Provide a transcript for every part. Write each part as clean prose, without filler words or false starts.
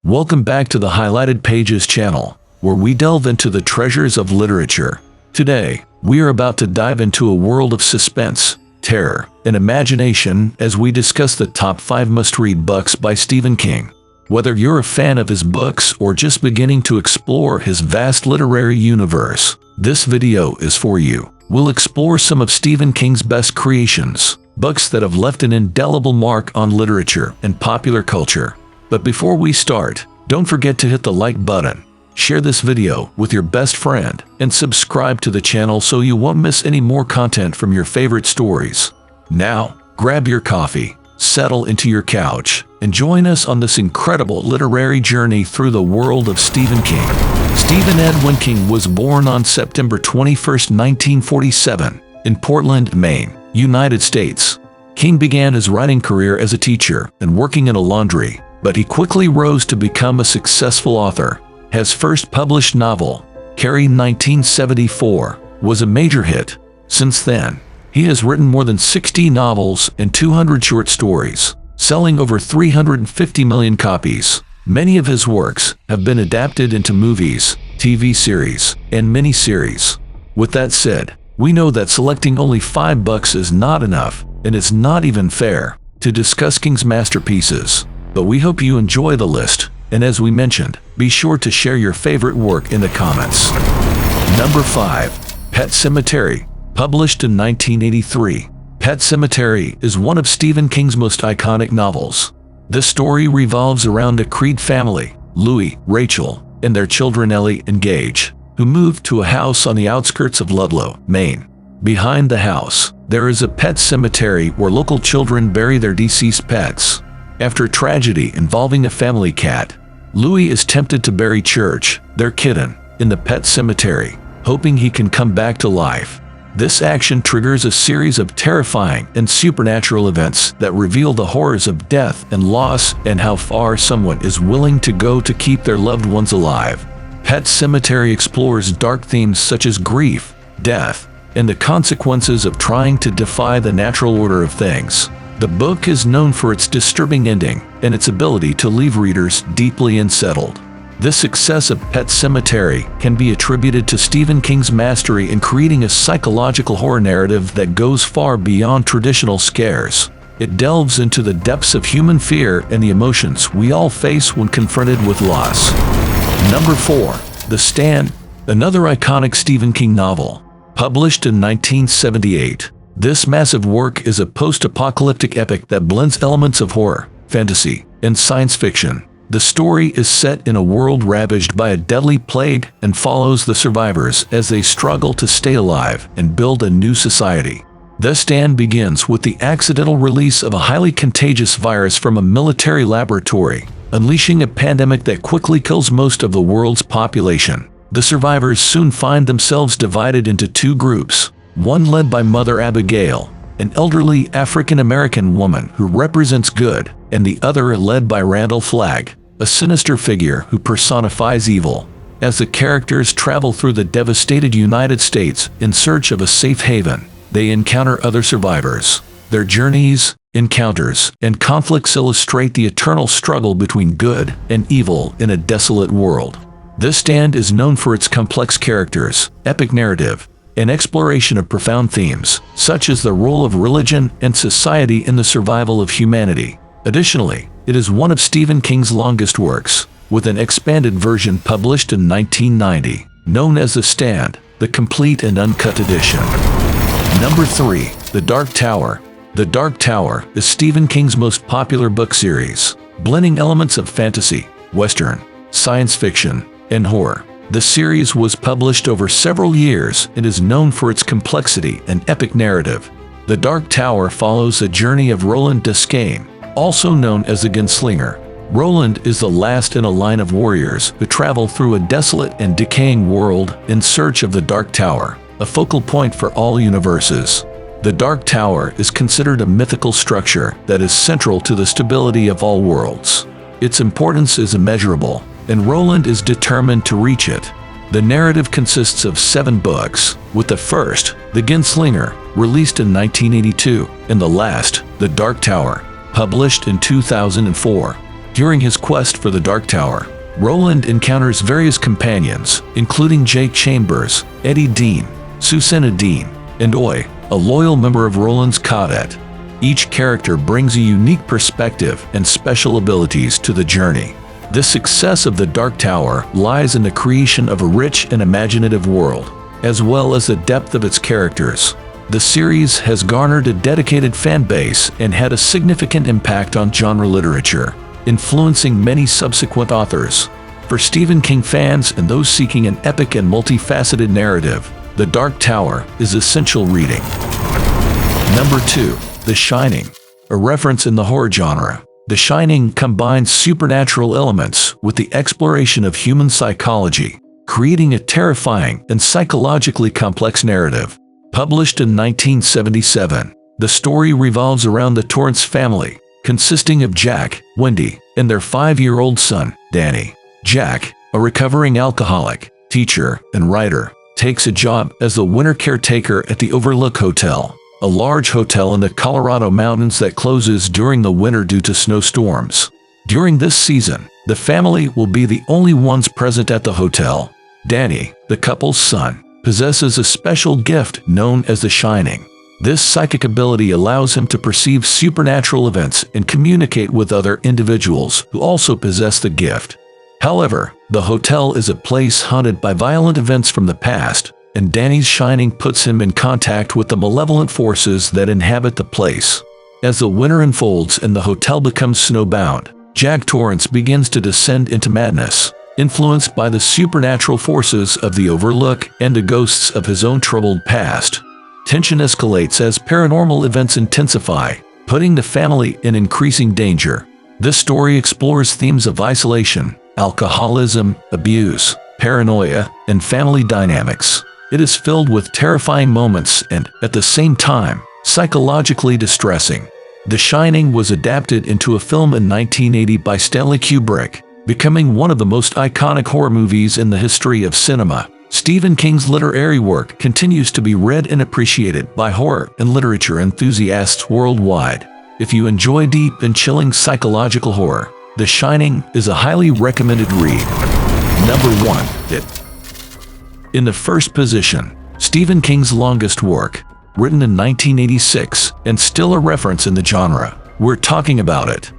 Welcome back to the Highlighted Pages channel, where we delve into the treasures of literature. Today, we are about to dive into a world of suspense, terror, and imagination as we discuss the top 5 must-read books by Stephen King. Whether you're a fan of his books or just beginning to explore his vast literary universe, this video is for you. We'll explore some of Stephen King's best creations, books that have left an indelible mark on literature and popular culture. But before we start, don't forget to hit the like button, share this video with your best friend, and subscribe to the channel so you won't miss any more content from your favorite stories. Now, grab your coffee, settle into your couch, and join us on this incredible literary journey through the world of Stephen King. Stephen Edwin King was born on September 21, 1947, in Portland, Maine, United States. King began his writing career as a teacher and working in a laundry, but he quickly rose to become a successful author. His first published novel, Carrie 1974, was a major hit. Since then, he has written more than 60 novels and 200 short stories, selling over 350 million copies. Many of his works have been adapted into movies, TV series, and mini-series. With that said, we know that selecting only 5 books is not enough, and it's not even fair to discuss King's masterpieces. But we hope you enjoy the list, and as we mentioned, be sure to share your favorite work in the comments. Number 5. Pet Sematary, published in 1983. Pet Sematary is one of Stephen King's most iconic novels. This story revolves around a Creed family, Louis, Rachel, and their children Ellie and Gage, who moved to a house on the outskirts of Ludlow, Maine. Behind the house, there is a pet cemetery where local children bury their deceased pets. After a tragedy involving a family cat, Louis is tempted to bury Church, their kitten, in the pet cemetery, hoping he can come back to life. This action triggers a series of terrifying and supernatural events that reveal the horrors of death and loss and how far someone is willing to go to keep their loved ones alive. Pet Sematary explores dark themes such as grief, death, and the consequences of trying to defy the natural order of things. The book is known for its disturbing ending and its ability to leave readers deeply unsettled. The success of Pet Sematary can be attributed to Stephen King's mastery in creating a psychological horror narrative that goes far beyond traditional scares. It delves into the depths of human fear and the emotions we all face when confronted with loss. Number 4. The Stand, another iconic Stephen King novel, published in 1978. This massive work is a post-apocalyptic epic that blends elements of horror, fantasy, and science fiction. The story is set in a world ravaged by a deadly plague and follows the survivors as they struggle to stay alive and build a new society. The Stand begins with the accidental release of a highly contagious virus from a military laboratory, unleashing a pandemic that quickly kills most of the world's population. The survivors soon find themselves divided into 2 groups, one led by Mother Abigail, an elderly African-American woman who represents good, and the other led by Randall Flagg, a sinister figure who personifies evil. As the characters travel through the devastated United States in search of a safe haven, they encounter other survivors. Their journeys, encounters, and conflicts illustrate the eternal struggle between good and evil in a desolate world. The Stand is known for its complex characters, epic narrative, and exploration of profound themes, such as the role of religion and society in the survival of humanity. Additionally, it is one of Stephen King's longest works, with an expanded version published in 1990, known as The Stand, the complete and uncut edition. Number 3. The Dark Tower. The Dark Tower is Stephen King's most popular book series, blending elements of fantasy, western, science fiction, and horror. The series was published over several years and is known for its complexity and epic narrative. The Dark Tower follows a journey of Roland Descain, also known as the Gunslinger. Roland is the last in a line of warriors who travel through a desolate and decaying world in search of the Dark Tower, a focal point for all universes. The Dark Tower is considered a mythical structure that is central to the stability of all worlds. Its importance is immeasurable, and Roland is determined to reach it. The narrative consists of 7 books, with the first, The Gunslinger, released in 1982, and the last, The Dark Tower, published in 2004. During his quest for the Dark Tower, Roland encounters various companions, including Jake Chambers, Eddie Dean, Susanna Dean, and Oi, a loyal member of Roland's cadet. Each character brings a unique perspective and special abilities to the journey. The success of the Dark Tower lies in the creation of a rich and imaginative world, as well as the depth of its characters. The series has garnered a dedicated fan base and had a significant impact on genre literature, influencing many subsequent authors. For Stephen King fans and those seeking an epic and multifaceted narrative, The Dark Tower is essential reading. Number 2. The Shining. A reference in the horror genre, The Shining combines supernatural elements with the exploration of human psychology, creating a terrifying and psychologically complex narrative. Published in 1977, the story revolves around the Torrance family, consisting of Jack, Wendy, and their 5-year-old son, Danny. Jack, a recovering alcoholic, teacher, and writer, takes a job as the winter caretaker at the Overlook Hotel, a large hotel in the Colorado mountains that closes during the winter due to snowstorms. During this season, the family will be the only ones present at the hotel. Danny, the couple's son, possesses a special gift known as the Shining. This psychic ability allows him to perceive supernatural events and communicate with other individuals who also possess the gift. However, the hotel is a place haunted by violent events from the past, and Danny's Shining puts him in contact with the malevolent forces that inhabit the place. As the winter unfolds and the hotel becomes snowbound, Jack Torrance begins to descend into madness, influenced by the supernatural forces of the Overlook and the ghosts of his own troubled past. Tension escalates as paranormal events intensify, putting the family in increasing danger. This story explores themes of isolation, alcoholism, abuse, paranoia, and family dynamics. It is filled with terrifying moments and, at the same time, psychologically distressing. The Shining was adapted into a film in 1980 by Stanley Kubrick, becoming one of the most iconic horror movies in the history of cinema. Stephen King's literary work continues to be read and appreciated by horror and literature enthusiasts worldwide. If you enjoy deep and chilling psychological horror, The Shining is a highly recommended read. Number 1. It. In the first position, Stephen King's longest work, written in 1986 and still a reference in the genre. We're talking about It.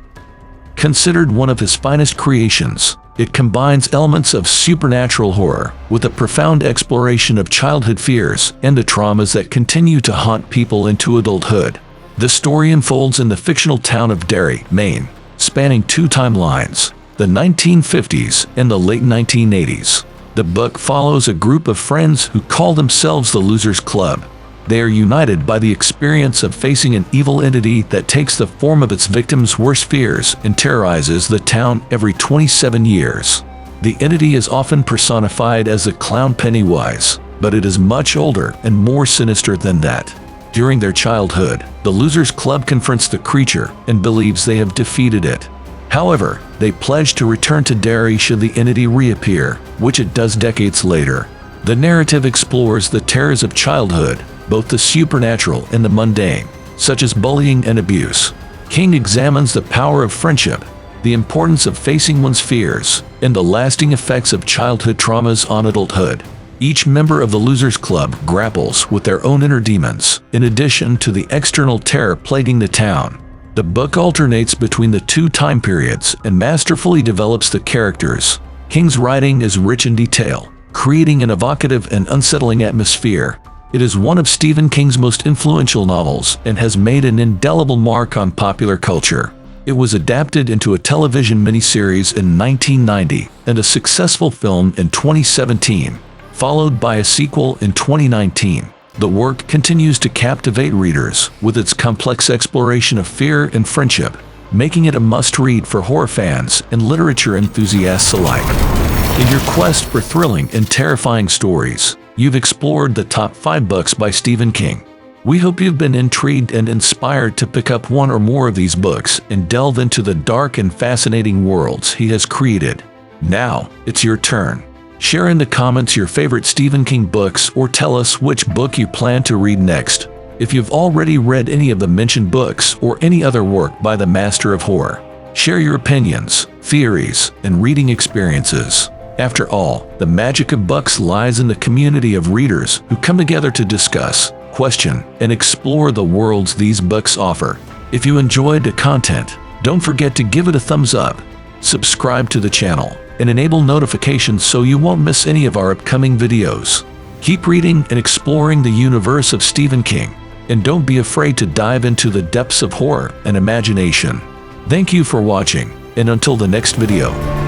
Considered one of his finest creations, it combines elements of supernatural horror with a profound exploration of childhood fears and the traumas that continue to haunt people into adulthood. The story unfolds in the fictional town of Derry, Maine, spanning 2 timelines, the 1950s and the late 1980s. The book follows a group of friends who call themselves the Losers Club. They are united by the experience of facing an evil entity that takes the form of its victims' worst fears and terrorizes the town every 27 years. The entity is often personified as the clown Pennywise, but it is much older and more sinister than that. During their childhood, the Losers Club confronts the creature and believes they have defeated it. However, they pledge to return to Derry should the entity reappear, which it does decades later. The narrative explores the terrors of childhood, both the supernatural and the mundane, such as bullying and abuse. King examines the power of friendship, the importance of facing one's fears, and the lasting effects of childhood traumas on adulthood. Each member of the Losers Club grapples with their own inner demons, in addition to the external terror plaguing the town. The book alternates between the 2 time periods and masterfully develops the characters. King's writing is rich in detail, creating an evocative and unsettling atmosphere. It is one of Stephen King's most influential novels and has made an indelible mark on popular culture. It was adapted into a television miniseries in 1990 and a successful film in 2017, followed by a sequel in 2019. The work continues to captivate readers with its complex exploration of fear and friendship, making it a must-read for horror fans and literature enthusiasts alike. In your quest for thrilling and terrifying stories, you've explored the top 5 books by Stephen King. We hope you've been intrigued and inspired to pick up one or more of these books and delve into the dark and fascinating worlds he has created. Now, it's your turn. Share in the comments your favorite Stephen King books or tell us which book you plan to read next. If you've already read any of the mentioned books or any other work by the master of horror, Share your opinions, theories, and reading experiences. After all, the magic of books lies in the community of readers who come together to discuss, question, and explore the worlds these books offer. If you enjoyed the content, don't forget to give it a thumbs up, subscribe to the channel, and enable notifications so you won't miss any of our upcoming videos. Keep reading and exploring the universe of Stephen King, and don't be afraid to dive into the depths of horror and imagination. Thank you for watching, and until the next video.